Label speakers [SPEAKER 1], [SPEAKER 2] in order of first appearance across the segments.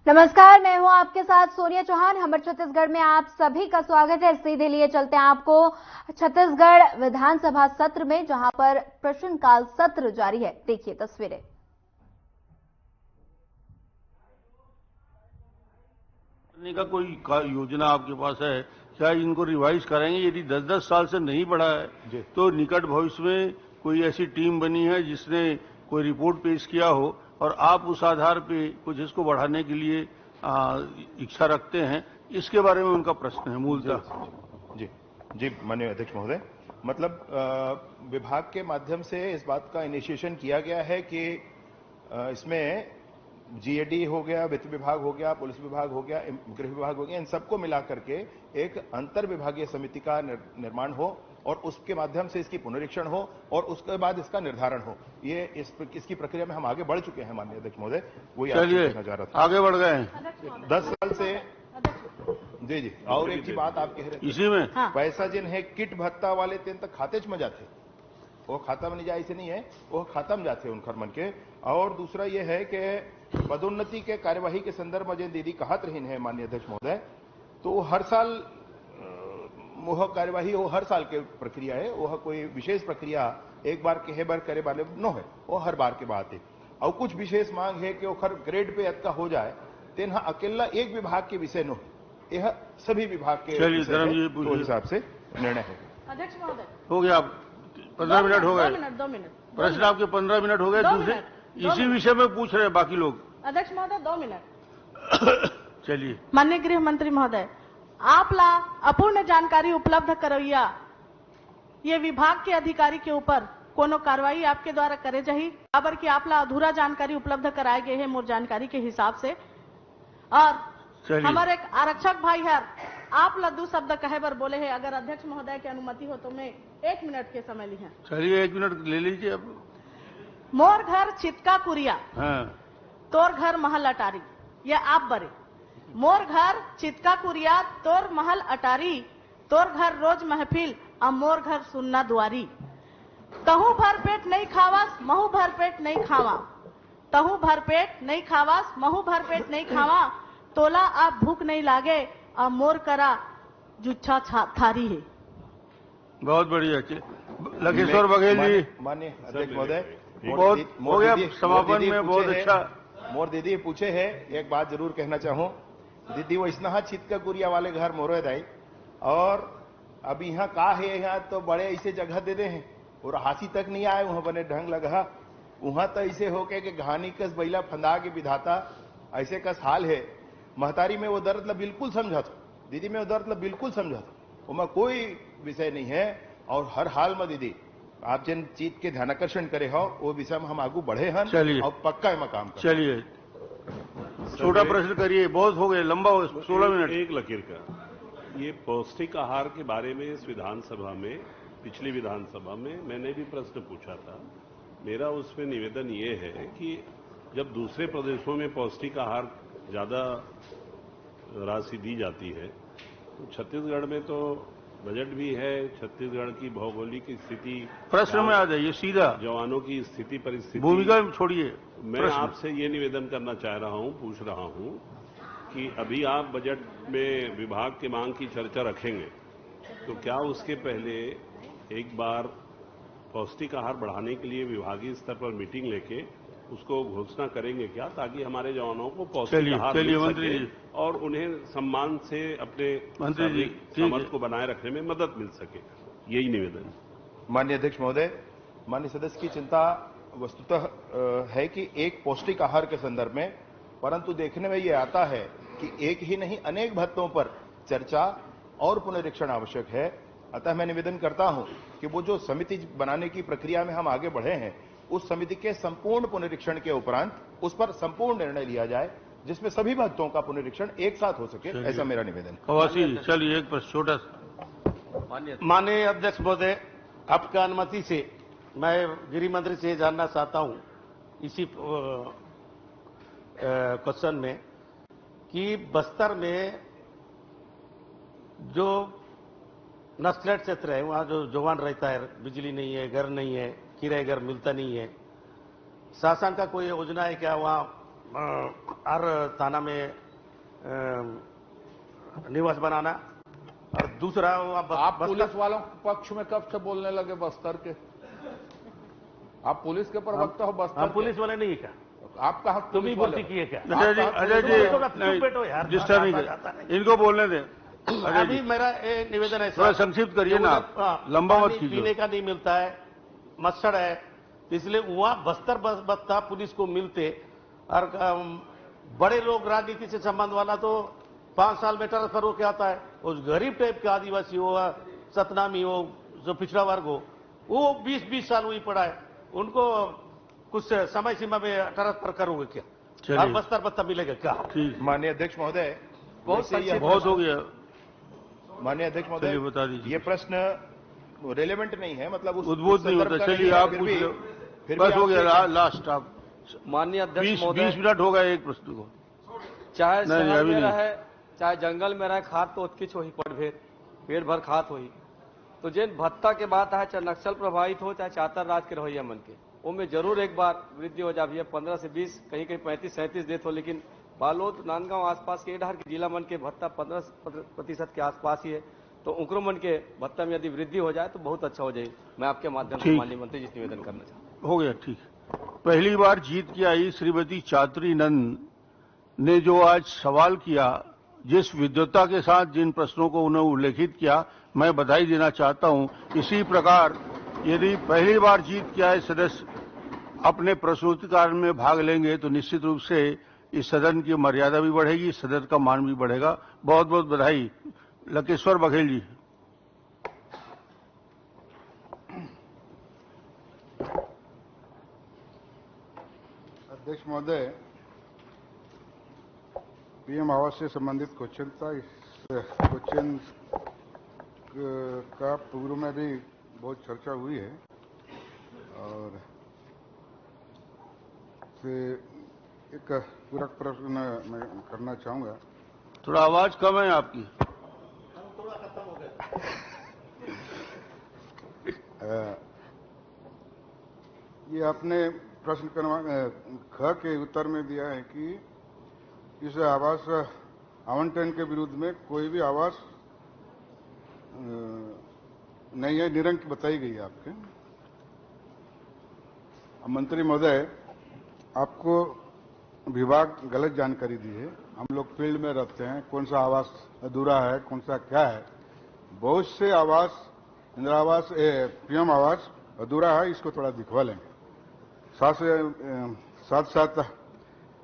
[SPEAKER 1] नमस्कार, मैं हूं आपके साथ सोनिया चौहान। हमर छत्तीसगढ़ में आप सभी का स्वागत है। सीधे लिए चलते हैं आपको छत्तीसगढ़ विधानसभा सत्र में, जहां पर प्रश्नकाल सत्र जारी है। देखिए तस्वीरें।
[SPEAKER 2] का कोई योजना आपके पास है? क्या इनको रिवाइज करेंगे? यदि 10-10 साल से नहीं बढ़ा है तो निकट भविष्य में कोई ऐसी टीम बनी है जिसने कोई रिपोर्ट पेश किया हो और आप उस आधार पे कुछ इसको बढ़ाने के लिए इच्छा रखते हैं, इसके बारे में उनका प्रश्न है मूलतः।
[SPEAKER 3] जी जी माननीय अध्यक्ष महोदय, मतलब विभाग के माध्यम से इस बात का इनिशिएशन किया गया है कि इसमें जीएडी हो गया, वित्त विभाग हो गया, पुलिस विभाग हो गया, गृह विभाग हो गया, इन सबको मिला करके एक अंतर विभागीय समिति का निर्माण हो और उसके माध्यम से इसकी पुनरीक्षण हो और उसके बाद इसका निर्धारण हो। ये इसकी प्रक्रिया में हम आगे बढ़ चुके हैं माननीय अध्यक्ष महोदय। वही आपसे कहना चाह रहा था।
[SPEAKER 2] आगे बढ़ गए हैं
[SPEAKER 3] 10 साल से। जी जी। और एक ही बात आप कह रहे थे
[SPEAKER 2] इसी में
[SPEAKER 3] पैसा जिन है किट भत्ता वाले तेन तक खाते में जाते, वो खाता में नहीं जाए ऐसे नहीं है, वो खाता में जाते उनकर मन के। और दूसरा ये है कि पदोन्नति के कार्यवाही के संदर्भ में जिन दीदी कहत रही है माननीय अध्यक्ष महोदय, तो हर साल वह कार्यवाही वो हर साल के प्रक्रिया है, वह कोई विशेष प्रक्रिया एक बार कहे बार करे वाले नो है, वो हर बार के बात है। और कुछ विशेष मांग है कि वो ग्रेड पे अतका हो जाए, तेन अकेला एक विभाग के विषय नो है, यह सभी विभाग के हिसाब से निर्णय है।
[SPEAKER 4] अध्यक्ष महोदय
[SPEAKER 2] हो गया, 15 मिनट हो गए।
[SPEAKER 4] 2 मिनट
[SPEAKER 2] प्रश्न आपके 15 मिनट हो गए। दूसरे इसी विषय में पूछ रहे हैं बाकी लोग।
[SPEAKER 4] अध्यक्ष महोदय 2 मिनट।
[SPEAKER 2] चलिए।
[SPEAKER 4] माननीय गृह मंत्री महोदय, आपला अपूर्ण जानकारी उपलब्ध करवैया ये विभाग के अधिकारी के ऊपर कोनो कार्रवाई आपके द्वारा करे जाही, बराबर की आपला अधूरा जानकारी उपलब्ध कराए गए हैं मोर जानकारी के हिसाब से। और हमारे एक आरक्षक भाई है, आप ला 2 शब्द कहे बर बोले हैं, अगर अध्यक्ष महोदय की अनुमति हो तो मैं 1 मिनट के समय ली है।
[SPEAKER 2] चलिए 1 मिनट ले लीजिए अब।
[SPEAKER 4] मोर घर चितका कुरिया,
[SPEAKER 2] हाँ।
[SPEAKER 4] तोर घर महल अटारी, ये आप बरे। मोर घर चितका कुरिया, तोर महल अटारी, तोर घर रोज महफिल, और मोर घर सुनना दुआरी। तहु भर पेट नहीं खावास, महू भर पेट नहीं खावा। तहु भर पेट नहीं खावास, महू भर पेट नहीं खावा। तोला आप भूख नहीं लागे, और मोर करा जुच्छा थारी है।
[SPEAKER 2] बहुत बढ़िया। लखेश्वर बघेल जी।
[SPEAKER 3] माननीय अध्यक्ष महोदय,
[SPEAKER 2] बहुत हो गया समापन में, बहुत अच्छा।
[SPEAKER 3] मोर दीदी पूछे है, एक बात जरूर कहना चाहूं। दीदी वैष्णहा चितका कुरिया वाले घर मोरे दाई, और अब यहाँ का है, यहाँ तो बड़े ऐसे जगह दे दे हैं और हासी तक नहीं आए, वहां बने ढंग लगा। वहां तो ऐसे होके कि घानी कस बैला फंदा के विधाता ऐसे कस हाल है। महतारी में वो दर्द ला बिल्कुल समझा था, दीदी में वो दर्द ला बिल्कुल समझा था, वहां कोई विषय नहीं है। और हर हाल में दीदी आप जिन चीज के ध्यान आकर्षण करे हो वो विषय में हम आगू बढ़े हैं और पक्का है मकाम।
[SPEAKER 2] चलिए छोटा प्रश्न करिए, बहुत हो गए, लंबा हो 16 मिनट।
[SPEAKER 5] एक लकीर का, ये पौष्टिक आहार के बारे में इस विधानसभा में, पिछली विधानसभा में मैंने भी प्रश्न पूछा था। मेरा उसमें निवेदन ये है कि जब दूसरे प्रदेशों में पौष्टिक आहार ज्यादा राशि दी जाती है, तो छत्तीसगढ़ में तो बजट भी है, छत्तीसगढ़ की भौगोलिक स्थिति,
[SPEAKER 2] प्रश्न में आ जाइए सीधा,
[SPEAKER 5] जवानों की स्थिति परिस्थिति,
[SPEAKER 2] भूमिका छोड़िए।
[SPEAKER 5] मैं आपसे ये निवेदन करना चाह रहा हूं, पूछ रहा हूं कि अभी आप बजट में विभाग की मांग की चर्चा रखेंगे, तो क्या उसके पहले एक बार पौष्टिक आहार बढ़ाने के लिए विभागीय स्तर पर मीटिंग लेके उसको घोषणा करेंगे क्या, ताकि हमारे जवानों को पौष्टिक आहार मिल सके और उन्हें सम्मान से अपने सामर्थ्य को बनाए रखने में मदद मिल सके। यही निवेदन।
[SPEAKER 3] माननीय अध्यक्ष महोदय, माननीय सदस्य की चिंता वस्तुतः है कि एक पौष्टिक आहार के संदर्भ में, परंतु देखने में यह आता है कि एक ही नहीं अनेक भत्तों पर चर्चा और पुनरीक्षण आवश्यक है। अतः मैं निवेदन करता हूं कि वो जो समिति बनाने की प्रक्रिया में हम आगे बढ़े हैं, उस समिति के संपूर्ण पुनरीक्षण के उपरांत उस पर संपूर्ण निर्णय लिया जाए, जिसमें सभी भत्तों का पुनरीक्षण एक साथ हो सके, ऐसा मेरा निवेदन।
[SPEAKER 2] चलिए एक प्रश्न छोटा सा।
[SPEAKER 6] माननीय अध्यक्ष महोदय, आपका अनुमति से मैं गृह मंत्री से जानना चाहता हूं इसी क्वेश्चन में कि बस्तर में जो नक्सलेट क्षेत्र है, वहां जो जवान रहता है, बिजली नहीं है, घर नहीं है, किराए घर मिलता नहीं है, शासन का कोई योजना है क्या वहां हर थाना में निवास बनाना, और दूसरा
[SPEAKER 3] आप पुलिस वालों के पक्ष में कब से बोलने लगे बस्तर के? आप पुलिस के प्रवक्ता हो बस्तर
[SPEAKER 6] हम
[SPEAKER 3] के?
[SPEAKER 6] पुलिस वाले नहीं क्या?
[SPEAKER 3] आप कहा
[SPEAKER 6] तुम ही बोलती किए क्या?
[SPEAKER 2] अजय जी
[SPEAKER 6] बैठो यार,
[SPEAKER 2] डिस्टर्ब नहीं कर, इनको बोलने दें।
[SPEAKER 6] अभी मेरा निवेदन है
[SPEAKER 2] थोड़ा संक्षिप्त करिए ना, लंबा मत कीजिए।
[SPEAKER 6] पीने का नहीं मिलता है, मच्छर है, इसलिए वहां बस्तर बस्ता पुलिस को मिलते, और बड़े लोग राजनीति से संबंध वाला तो 5 साल में ट्रांसफर होकर आता है। उस गरीब टाइप के आदिवासी हो, सतनामी हो, जो पिछड़ा वर्ग हो, वो 20-20 साल वही पड़ा है, उनको कुछ समय सीमा में ट्रांसफर करोगे क्या? और बस्तर बस्ता मिलेगा क्या?
[SPEAKER 3] माननीय अध्यक्ष महोदय,
[SPEAKER 2] बहुत हो गया।
[SPEAKER 3] माननीय अध्यक्ष महोदय,
[SPEAKER 2] बता दीजिए।
[SPEAKER 3] ये प्रश्न रेलेवेंट नहीं है, मतलब
[SPEAKER 2] उद्भूत नहीं होता। चलिए आप पूछ लो, बस हो गया, लास्ट। आप
[SPEAKER 7] माननीय अध्यक्ष
[SPEAKER 2] 20 मिनट हो गए एक प्रश्न को।
[SPEAKER 7] चाहे शहर में रहे, चाहे जंगल में रहे, खात तो उत्किच हो ही पेट भर खात हो ही। तो जिन भत्ता के बात है, चाहे नक्सल प्रभावित हो, चाहे चातर राज के रहोया मन के, वो में जरूर एक बार वृद्धि हो जाए। 15 से 20, कहीं कहीं 35-37 देते हो, लेकिन बालोद नांदगांव आसपास के इधर के जिला मन के भत्ता 15% के आसपास ही है। तो उकरो मन के भत्ता में यदि वृद्धि हो जाए तो बहुत अच्छा हो जाए। मैं आपके माध्यम से माननीय मंत्री जी से निवेदन करना चाहता हूँ।
[SPEAKER 2] हो गया, ठीक। पहली बार जीत के आई श्रीमती चात्री नंद ने जो आज सवाल किया, जिस विद्वता के साथ जिन प्रश्नों को उन्होंने उल्लेखित किया, मैं बधाई देना चाहता हूं। इसी प्रकार यदि पहली बार जीत के आए सदस्य अपने प्रस्तुति कार्य में भाग लेंगे तो निश्चित रूप से इस सदन की मर्यादा भी बढ़ेगी, सदन का मान भी बढ़ेगा। बहुत बहुत बधाई। लकेश्वर बघेल जी।
[SPEAKER 8] अध्यक्ष महोदय, पीएम आवास से संबंधित क्वेश्चन था। इस क्वेश्चन का पूर्व में भी बहुत चर्चा हुई है, और से एक पूरक प्रश्न मैं करना चाहूंगा।
[SPEAKER 2] थोड़ा आवाज कम है आपकी।
[SPEAKER 8] ये आपने प्रश्न ख के उत्तर में दिया है कि इस आवास आवंटन के विरुद्ध में कोई भी आवास नहीं है, निरंक बताई गई है आपके। मंत्री महोदय, आपको विभाग गलत जानकारी दी है। हम लोग फील्ड में रहते हैं, कौन सा आवास अधूरा है, कौन सा क्या है। बहुत से आवास, इंदिरा आवास, पीएम आवास अधूरा है, इसको थोड़ा दिखवा लेंगे। साथ साथ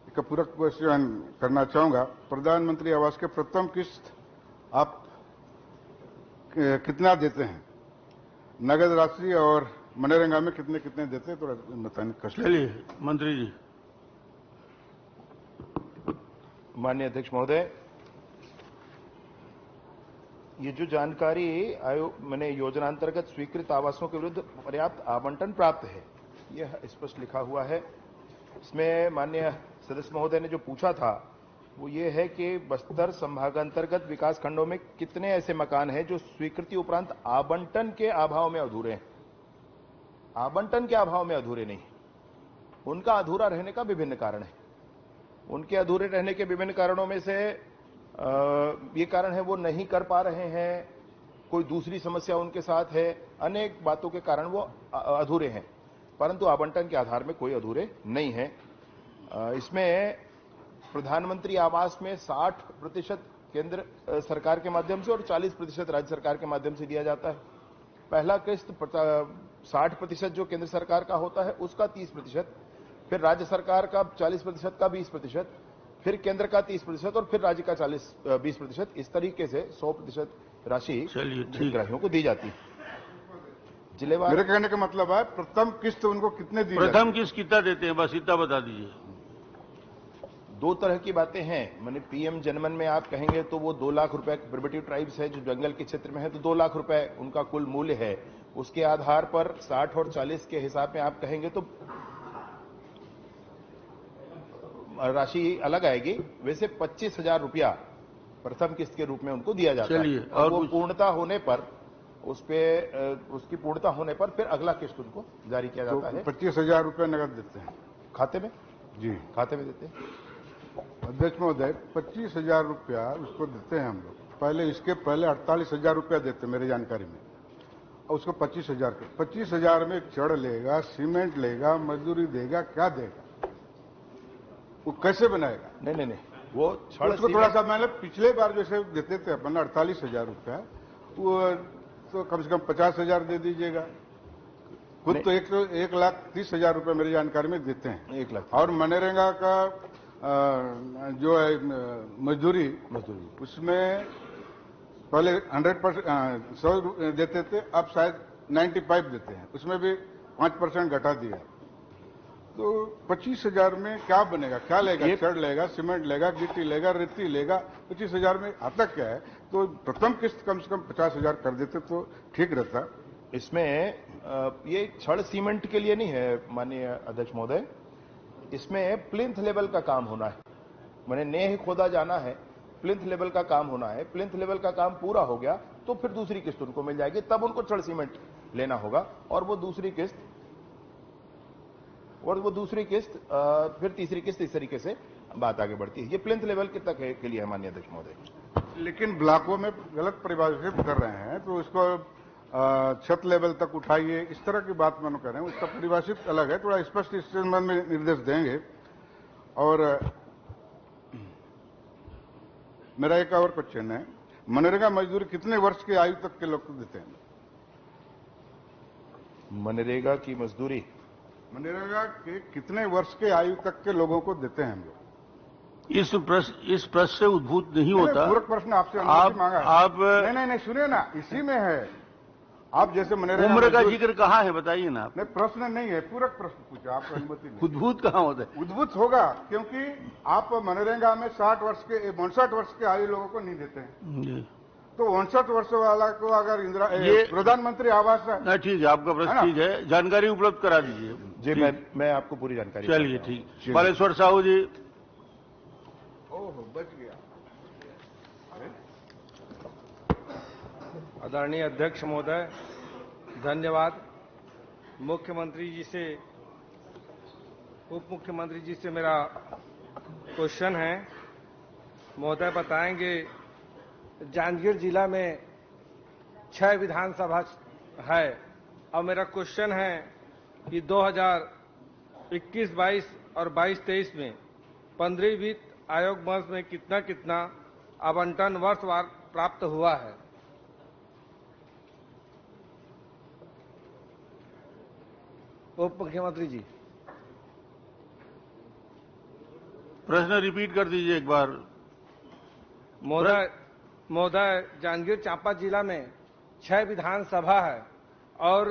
[SPEAKER 8] एक पूरक क्वेश्चन करना चाहूंगा। प्रधानमंत्री आवास के प्रथम किस्त आप कितना देते हैं? नगद राशि और मनरेगा में कितने कितने देते हैं, थोड़ा बताने कष्ट।
[SPEAKER 2] चलिए मंत्री जी।
[SPEAKER 3] माननीय अध्यक्ष महोदय, ये जो जानकारी मैंने योजनांतर्गत स्वीकृत आवासों के विरुद्ध पर्याप्त आवंटन प्राप्त है, यह स्पष्ट लिखा हुआ है। इसमें माननीय सदस्य महोदय ने जो पूछा था वो ये है कि बस्तर संभागांतर्गत विकास खंडों में कितने ऐसे मकान हैं जो स्वीकृति उपरांत आवंटन के अभाव में अधूरे हैं। आवंटन के अभाव में अधूरे नहीं, उनका अधूरा रहने का विभिन्न कारण है। उनके अधूरे रहने के विभिन्न कारणों में से ये कारण है वो नहीं कर पा रहे हैं, कोई दूसरी समस्या उनके साथ है, अनेक बातों के कारण वो अधूरे हैं, परंतु आवंटन के आधार में कोई अधूरे नहीं है। इसमें प्रधानमंत्री आवास में 60% केंद्र सरकार के माध्यम से और 40% राज्य सरकार के माध्यम से दिया जाता है। पहला किस्त 60% जो केंद्र सरकार का होता है उसका 30%, फिर राज्य सरकार का 40% का 20%, फिर केंद्र का 30% और फिर राज्य का 20%। इस तरीके से 100% राशि हितग्राहियों को दी जाती है। जिलेवार
[SPEAKER 8] मेरे कहने का मतलब है प्रथम किस्त उनको कितने दी?
[SPEAKER 2] प्रथम किस्त कितना देते हैं, बस इतना बता दीजिए।
[SPEAKER 3] दो तरह की बातें हैं। मैंने पीएम जनमन में आप कहेंगे तो वो 2 लाख रुपए, प्रिमिटिव ट्राइब्स है जो जंगल के क्षेत्र में है तो 2 लाख रुपए उनका कुल मूल्य है। उसके आधार पर 60 और 40 के हिसाब में आप कहेंगे तो राशि अलग आएगी। वैसे 25,000 रुपया प्रथम किस्त के रूप में उनको दिया जाता है, और वो पूर्णता होने पर उसकी पूर्णता होने पर फिर अगला किस्त उनको जारी किया जाता है।
[SPEAKER 8] 25,000 रुपये नगद देते हैं
[SPEAKER 3] खाते में?
[SPEAKER 8] जी,
[SPEAKER 3] खाते में देते हैं।
[SPEAKER 8] अध्यक्ष महोदय 25,000 रुपया उसको देते हैं हम लोग। इसके पहले 48,000 रुपया देते मेरे जानकारी में, और उसको 25,000 के 25,000 में छड़ लेगा, सीमेंट लेगा, मजदूरी देगा, क्या देगा, वो कैसे बनाएगा?
[SPEAKER 3] नहीं, वो छड़
[SPEAKER 8] उसको थोड़ा सा मैंने पिछले बार जैसे देते थे अपन 48,000 रुपया, वो तो कम से कम 50,000 दे दीजिएगा। खुद तो 1,30,000 रुपये मेरी जानकारी में देते हैं,
[SPEAKER 3] 1 लाख।
[SPEAKER 8] और मनरेगा का जो है मजदूरी उसमें पहले 100% 100 देते थे, अब शायद 95 देते हैं, उसमें भी 5% घटा दिया। तो 25,000 में क्या बनेगा? क्या लेगा? छड़ लेगा, सीमेंट लेगा, गिट्टी लेगा, रेती लेगा। 25,000 में आता क्या है? तो प्रथम किस्त कम से कम 50,000 कर देते तो ठीक रहता।
[SPEAKER 3] इसमें ये छड़ सीमेंट के लिए नहीं है माननीय अध्यक्ष महोदय, इसमें प्लिंथ लेवल का काम होना है। मैंने नेह खोदा जाना है, प्लिंथ लेवल का काम होना है। प्लिंथ लेवल का काम पूरा हो गया तो फिर दूसरी किस्त उनको मिल जाएगी, तब उनको छड़ सीमेंट लेना होगा, और वो दूसरी किस्त फिर तीसरी किस्त, इस तरीके से बात आगे बढ़ती है। ये प्लिंथ लेवल तक के लिए है माननीय अध्यक्ष महोदय।
[SPEAKER 8] लेकिन ब्लॉकों में गलत परिभाषित कर रहे हैं, तो इसको छत लेवल तक उठाइए, इस तरह की बात मानो कर रहे हैं। उसका परिभाषित अलग है, थोड़ा स्पष्ट इस संबंध में निर्देश देंगे। और मेरा एक और क्वेश्चन है, मनरेगा मजदूरी कितने वर्ष की आयु तक के लोग को देते हैं?
[SPEAKER 3] मनरेगा की मजदूरी
[SPEAKER 8] मनरेगा के कितने वर्ष के आयु तक के लोगों को देते हैं हम लोग?
[SPEAKER 2] इस प्रश्न से उद्भूत नहीं होता।
[SPEAKER 8] पूरक प्रश्न आपसे अनुमति मांगा है।
[SPEAKER 2] आप
[SPEAKER 8] नहीं सुनिए ना, इसी में है। आप जैसे मनरेगा
[SPEAKER 2] उम्र का जिक्र कहाँ है बताइए ना।
[SPEAKER 8] नहीं, प्रश्न नहीं है, पूरक प्रश्न पूछा, आपको अनुमति नहीं।
[SPEAKER 2] उद्भूत कहाँ होता है?
[SPEAKER 8] उद्भूत होगा, क्योंकि आप मनरेगा में 60 वर्ष के आयु लोगों को नहीं देते हैं। तो 59 वर्ष वाला को अगर ये प्रधानमंत्री आवास
[SPEAKER 2] ठीक है, आपका प्रश्न ठीक है, जानकारी उपलब्ध करा दीजिए।
[SPEAKER 3] जी, मैं आपको पूरी जानकारी।
[SPEAKER 2] चलिए ठीक। बालेश्वर साहू जी।
[SPEAKER 8] ओह, बच गया।
[SPEAKER 7] आदरणीय अध्यक्ष महोदय, धन्यवाद। मुख्यमंत्री जी से, उप मुख्यमंत्री जी से मेरा क्वेश्चन है। महोदय बताएंगे, जांजगीर जिला में 6 विधानसभा है, और मेरा क्वेश्चन है कि 2021-22 और 22-23 में 15वीं वित्त आयोग वर्ष में कितना कितना आवंटन वर्षवार प्राप्त हुआ है? उप मुख्यमंत्री जी,
[SPEAKER 2] प्रश्न रिपीट कर दीजिए एक बार।
[SPEAKER 7] महोदय, जांजगीर चांपा जिला में 6 विधानसभा है, और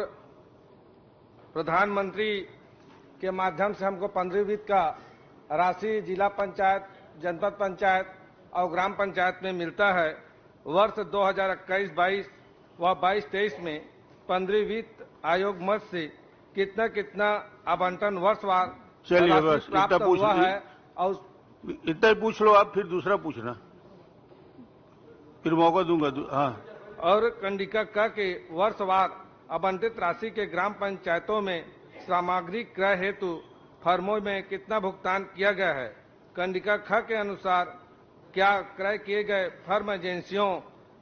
[SPEAKER 7] प्रधानमंत्री के माध्यम से हमको 15वीं वित्त का राशि जिला पंचायत, जनपद पंचायत और ग्राम पंचायत में मिलता है। वर्ष 2021-22 व 22-23 में 15वीं वित्त आयोग मद से कितना कितना आवंटन वर्षवार प्राप्त हुआ है? और
[SPEAKER 2] इतना ही पूछ लो आप, फिर दूसरा पूछना, फिर मौका दूंगा। हाँ।
[SPEAKER 7] और कंडिका क के वर्षवार आवंटित राशि के ग्राम पंचायतों में सामग्री क्रय हेतु फर्मों में कितना भुगतान किया गया है? कंडिका ख के अनुसार क्या क्रय किए गए फर्म एजेंसियों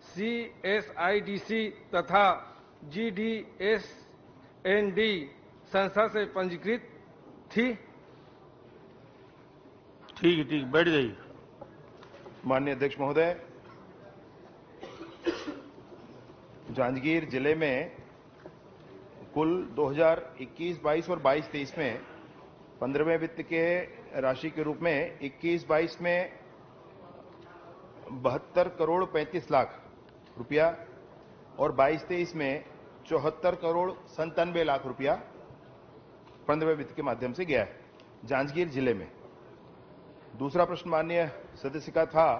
[SPEAKER 7] CSIDC तथा GDSND संस्था से पंजीकृत थी?
[SPEAKER 2] ठीक है, बैठ जाइए।
[SPEAKER 3] माननीय अध्यक्ष महोदय, जांजगीर जिले में कुल 2021-22 और 22-23 में 15वें वित्त के राशि के रूप में 21-22 में 72 करोड़ 35 लाख रुपया और 22-23 में 74 करोड़ 97 लाख रुपया 15वें वित्त के माध्यम से गया है जांजगीर जिले में। दूसरा प्रश्न माननीय सदस्य का था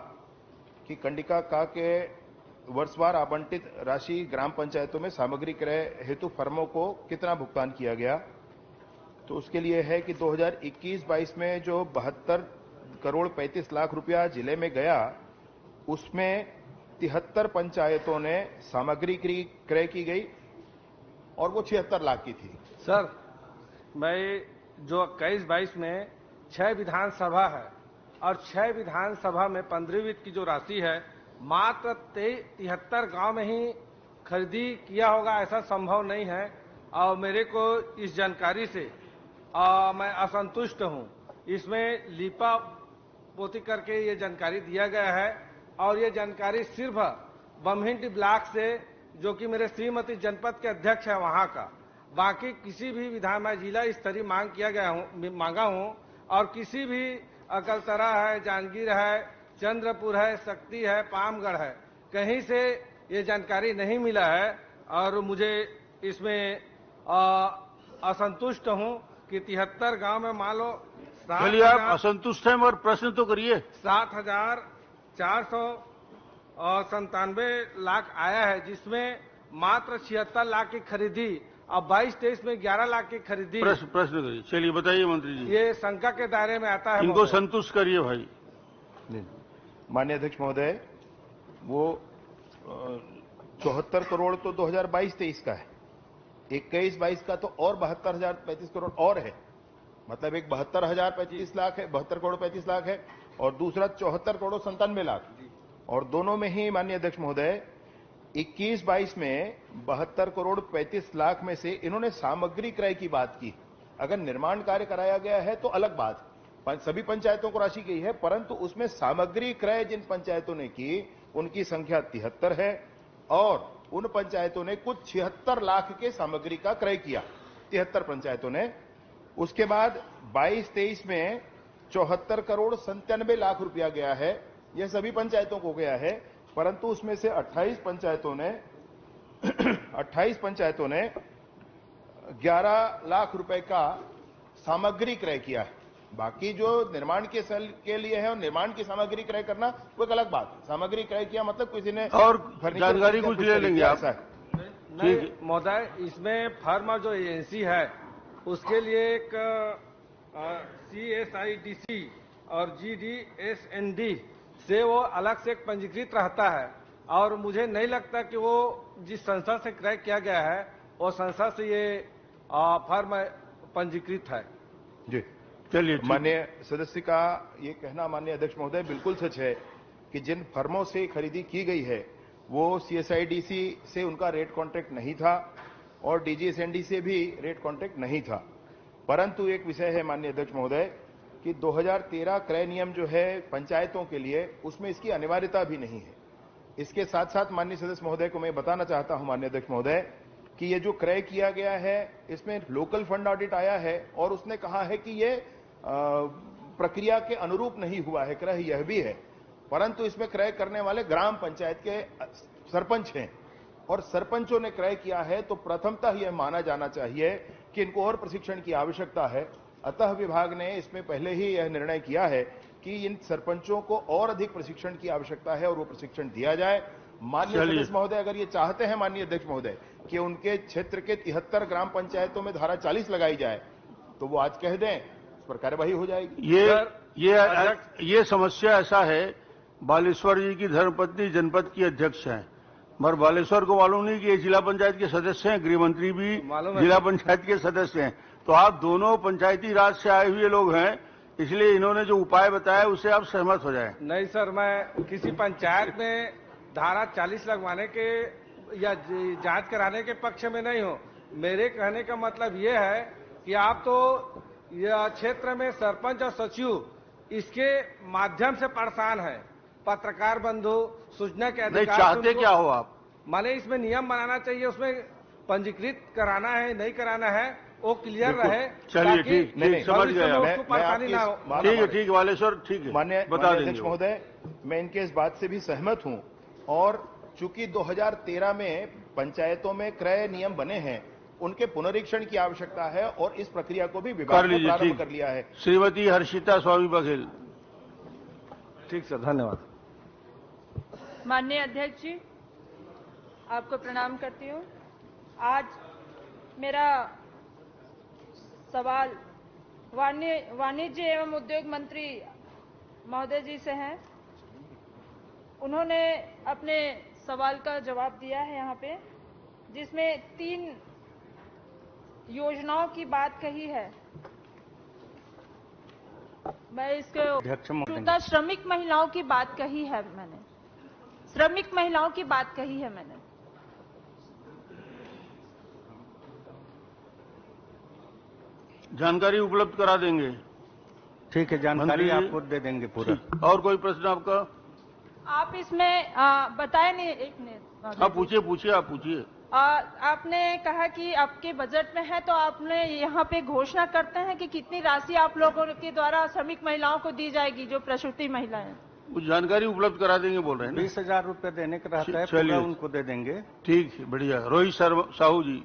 [SPEAKER 3] कि कंडिका का के वर्षवार आवंटित राशि ग्राम पंचायतों में सामग्री क्रय हेतु फर्मों को कितना भुगतान किया गया। तो उसके लिए है कि 2021-22 में जो 72 करोड़ 35 लाख रुपया जिले में गया, उसमें 73 पंचायतों ने सामग्री क्रय की गई और वो 76 लाख की थी।
[SPEAKER 7] सर, मैं जो 21-22 में 6 विधानसभा है, और 6 विधानसभा में 15 वित्त की जो राशि है मात्र 73 गांव में ही खरीदी किया होगा, ऐसा संभव नहीं है। और मेरे को इस जानकारी से मैं असंतुष्ट हूं। इसमें लिपा पोती करके ये जानकारी दिया गया है और ये जानकारी सिर्फ बमहिंडी ब्लॉक से, जो कि मेरे श्रीमती जनपद के अध्यक्ष है वहां का, बाकी किसी भी विधान में जिला स्तरीय मांगा हूं और किसी भी अकलतरा है, जांजगीर है, चंद्रपुर है, शक्ति है, पामगढ़ है, कहीं से ये जानकारी नहीं मिला है और मुझे इसमें असंतुष्ट हूं कि 73 गांव में मान लो
[SPEAKER 2] चलिए आप असंतुष्ट हैं मगर प्रश्न तो करिए।
[SPEAKER 7] 7,497 लाख आया है, जिसमें मात्र 76 लाख की खरीदी और 22-23 में 11 लाख की खरीदी।
[SPEAKER 2] प्रश्न करिए। चलिए बताइए मंत्री जी।
[SPEAKER 7] ये शंका के दायरे में आता है।
[SPEAKER 2] इनको संतुष्ट करिए भाई।
[SPEAKER 3] माननीय अध्यक्ष महोदय, वो 74 करोड़ तो 2022-23 का है, 21-22 का तो और 72,035 करोड़ और है। मतलब एक 72,035 लाख है, 72 करोड़ 35 लाख है और दूसरा 74 करोड़ 97 लाख। और दोनों में ही माननीय अध्यक्ष महोदय 21-22 में 72 करोड़ 35 लाख में से इन्होंने सामग्री क्रय की बात की। अगर निर्माण कार्य कराया गया है तो अलग बात, सभी पंचायतों को राशि गई है, परंतु उसमें सामग्री क्रय जिन पंचायतों ने की उनकी संख्या 73 है और उन पंचायतों ने कुछ 76 लाख के सामग्री का क्रय किया, 73 पंचायतों ने। उसके बाद 22-23 में 74 करोड़ 97 लाख रुपया गया है, यह सभी पंचायतों को गया है, परंतु उसमें से 28 पंचायतों ने 11 लाख रुपए का सामग्री क्रय किया है। बाकी जो निर्माण के सेल के लिए है और निर्माण की सामग्री क्रय करना वो एक अलग बात। सामग्री क्रय किया मतलब किसी ने
[SPEAKER 2] और जानकारी कुछ ले लेंगे आप।
[SPEAKER 7] नहीं महोदय, इसमें फर्म जो एजेंसी है उसके लिए एक CSIDC और GDSND से वो अलग से एक पंजीकृत रहता है और मुझे नहीं लगता कि वो जिस संस्था से क्रय किया गया है वो संस्था से ये फर्म पंजीकृत है।
[SPEAKER 3] जी
[SPEAKER 2] चलिए।
[SPEAKER 3] माननीय सदस्य का ये कहना माननीय अध्यक्ष महोदय बिल्कुल सच है कि जिन फर्मों से खरीदी की गई है वो CSIDC से उनका रेट कॉन्ट्रैक्ट नहीं था और DGSND से भी रेट कॉन्ट्रैक्ट नहीं था। परंतु एक विषय है माननीय अध्यक्ष महोदय कि 2013 क्रय नियम जो है पंचायतों के लिए, उसमें इसकी अनिवार्यता भी नहीं है। इसके साथ साथ माननीय सदस्य महोदय को मैं बताना चाहता हूं माननीय अध्यक्ष महोदय कि ये जो क्रय किया गया है इसमें लोकल फंड ऑडिट आया है और उसने कहा है कि ये प्रक्रिया के अनुरूप नहीं हुआ है क्रय, यह भी है। परंतु इसमें क्रय करने वाले ग्राम पंचायत के सरपंच हैं और सरपंचों ने क्रय किया है, तो प्रथमतः यह माना जाना चाहिए कि इनको और प्रशिक्षण की आवश्यकता है। अतः विभाग ने इसमें पहले ही यह निर्णय किया है कि इन सरपंचों को और अधिक प्रशिक्षण की आवश्यकता है और वो प्रशिक्षण दिया जाए। माननीय सदस्य महोदय अगर ये चाहते हैं माननीय अध्यक्ष महोदय कि उनके क्षेत्र के 73 ग्राम पंचायतों में धारा 40 लगाई जाए तो वो आज कह दें, इस पर कार्यवाही हो जाएगी।
[SPEAKER 2] ये समस्या ऐसा है, बालेश्वर जी की धर्मपत्नी जनपद की अध्यक्ष हैं, मगर बालेश्वर को मालूम नहीं कि ये जिला पंचायत के सदस्य हैं, गृह मंत्री भी जिला पंचायत के सदस्य हैं। तो आप दोनों पंचायती राज से आए हुए लोग हैं, इसलिए इन्होंने जो उपाय बताया उससे आप सहमत हो जाएं।
[SPEAKER 7] नहीं सर, मैं किसी पंचायत में धारा 40 लगवाने के या जांच कराने के पक्ष में नहीं हूं। मेरे कहने का मतलब ये है कि आप तो यह क्षेत्र में सरपंच और सचिव इसके माध्यम से परेशान है। पत्रकार बंधु सूचना के अधिकार
[SPEAKER 2] चाहते क्या हो आप?
[SPEAKER 7] माने इसमें नियम बनाना चाहिए, उसमें पंजीकृत कराना है नहीं कराना है वो क्लियर रहे।
[SPEAKER 2] चलिए ठीक, समझ गया। ठीक है बालेश्वर, ठीक है
[SPEAKER 3] माननीय अध्यक्ष महोदय, मैं इनके इस बात से भी सहमत हूं और चूंकि 2013 में पंचायतों में क्रय नियम बने हैं उनके पुनरीक्षण की आवश्यकता है और इस प्रक्रिया को भी विभाग ने प्रारंभ कर लिया है।
[SPEAKER 2] श्रीमती हर्षिता स्वामी बघेल।
[SPEAKER 7] ठीक सर, धन्यवाद।
[SPEAKER 9] माननीय अध्यक्ष जी, आपको प्रणाम करती हूँ। आज मेरा सवाल वाणिज्य एवं उद्योग मंत्री महोदय जी से है। उन्होंने अपने सवाल का जवाब दिया है यहाँ पे, जिसमें 3 योजनाओं की बात कही है। मैं इसके मौजूदा श्रमिक महिलाओं की बात कही है मैंने, श्रमिक महिलाओं की बात कही है मैंने।
[SPEAKER 2] जानकारी उपलब्ध करा देंगे।
[SPEAKER 6] ठीक है, जानकारी आपको दे देंगे पूरा।
[SPEAKER 2] और कोई प्रश्न आपका?
[SPEAKER 9] आप इसमें बताए नहीं, एक मिनट।
[SPEAKER 2] आप पूछिए, आप पूछिए।
[SPEAKER 9] आपने कहा कि आपके बजट में है, तो आपने यहाँ पे घोषणा करते हैं कि कितनी राशि आप लोगों के द्वारा श्रमिक महिलाओं को दी जाएगी, जो प्रसूति महिलाएं?
[SPEAKER 2] वो जानकारी उपलब्ध करा देंगे बोल रहे हैं।
[SPEAKER 6] 20,000 रुपये देने का रहता है, पूरा उनको दे देंगे।
[SPEAKER 2] ठीक है, बढ़िया। रोहित साहू जी।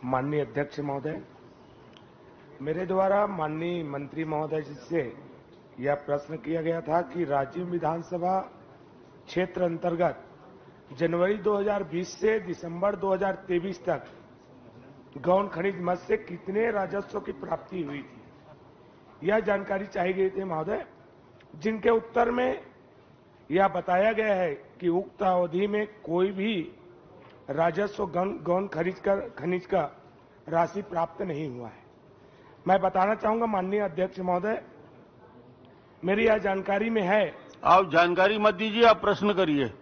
[SPEAKER 10] माननीय अध्यक्ष महोदय, मेरे द्वारा माननीय मंत्री महोदय जी से यह प्रश्न किया गया था कि राजीव विधानसभा क्षेत्र अंतर्गत जनवरी 2020 से दिसंबर 2023 तक गौण खनिज मद से कितने राजस्व की प्राप्ति हुई थी, यह जानकारी चाहिए गई थी महोदय, जिनके उत्तर में यह बताया गया है कि उक्त अवधि में कोई भी राजस्व गौण खनिज का राशि प्राप्त नहीं हुआ है। मैं बताना चाहूंगा माननीय अध्यक्ष महोदय, मेरी यह जानकारी में है।
[SPEAKER 2] आप जानकारी मत दीजिए, आप प्रश्न करिए।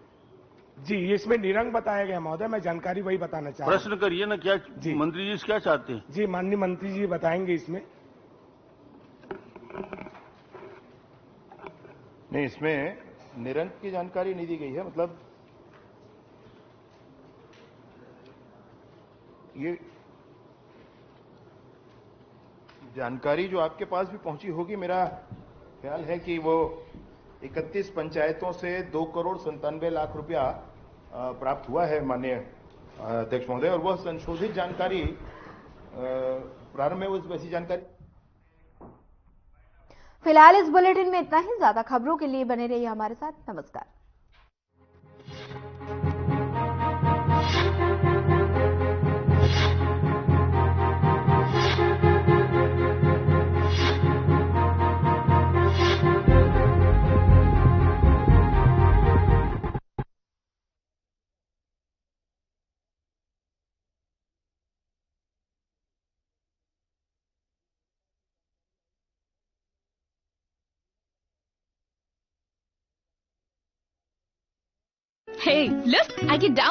[SPEAKER 10] जी, इसमें निरंक बताया गया महोदय, मैं जानकारी वही बताना चाहता हूं।
[SPEAKER 2] प्रश्न करिए ना, क्या जी मंत्री जी क्या चाहते हैं?
[SPEAKER 10] जी, माननीय मंत्री जी बताएंगे इसमें।
[SPEAKER 3] नहीं, इसमें निरंक की जानकारी नहीं दी गई है। मतलब ये जानकारी जो आपके पास भी पहुंची होगी, मेरा ख्याल है कि वो 31 पंचायतों से 2,97,00,000 रुपया प्राप्त हुआ है माननीय अध्यक्ष महोदय, और वह संशोधित जानकारी प्रारंभ में वैसी जानकारी।
[SPEAKER 1] फिलहाल इस बुलेटिन में इतना ही। ज्यादा खबरों के लिए बने रहिए हमारे साथ। नमस्कार।
[SPEAKER 11] Hey, look, I can download